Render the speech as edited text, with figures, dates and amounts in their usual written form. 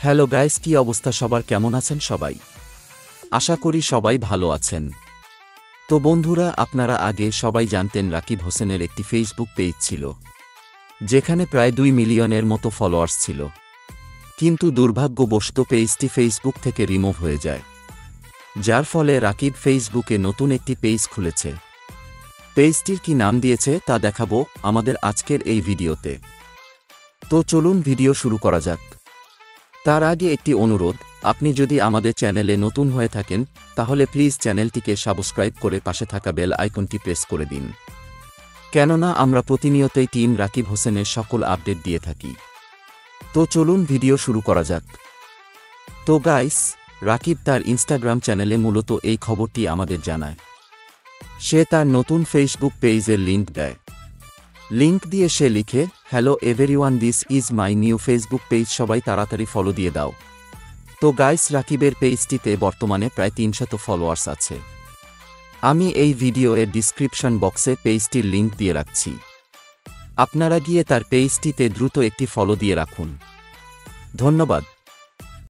Hello guys, কি অবস্থা সবার? কেমন আছেন সবাই? আশা করি সবাই ভালো আছেন। তো বন্ধুরা, আপনারা আগে সবাই জানতেন রাকিব হোসেনের একটি ফেসবুক পেজ ছিল, যেখানে প্রায় 2 মিলিয়নের মতো ফলোয়ার্স ছিল। কিন্তু দুর্ভাগ্যবশত পেজটি ফেসবুক থেকে রিমুভ হয়ে যায়, যার ফলে রাকিব ফেসবুকে নতুন একটি পেজ খুলেছে। পেজটির কি নাম দিয়েছে তা দেখাবো আমাদের আজকের এই ভিডিওতে। তো চলুন ভিডিও শুরু করা যাক। তার আগে একটি অনুরোধ, আপনি যদি আমাদের চ্যানেলে নতুন হয়ে থাকেন তাহলে প্লিজ চ্যানেলটিকে সাবস্ক্রাইব করে পাশে থাকা বেল আইকনটি প্রেস করে দিন, কেননা আমরা প্রতিনিয়তই টিম রাকিব হোসেনের সকল আপডেট দিয়ে থাকি। তো চলুন ভিডিও শুরু করা যাক। তো গাইস, রাকিব তার ইনস্টাগ্রাম চ্যানেলে মূলত এই খবরটি আমাদের জানায়। সে তার নতুন ফেসবুক পেজের লিঙ্ক দেয়। লিঙ্ক দিয়ে সে লিখে, hello everyone, this is my new Facebook page, সবাই তাড়াতাড়ি ফলো দিয়ে দাও। তো গাইস, রাকিবের পেজটিতে বর্তমানে প্রায় 300 ফলোয়ার্স আছে। আমি এই ভিডিও এর ডিসক্রিপশন বক্সে পেজটির লিঙ্ক দিয়ে রাখছি। আপনারা গিয়ে তার পেজটিতে দ্রুত একটি ফলো দিয়ে রাখুন। ধন্যবাদ।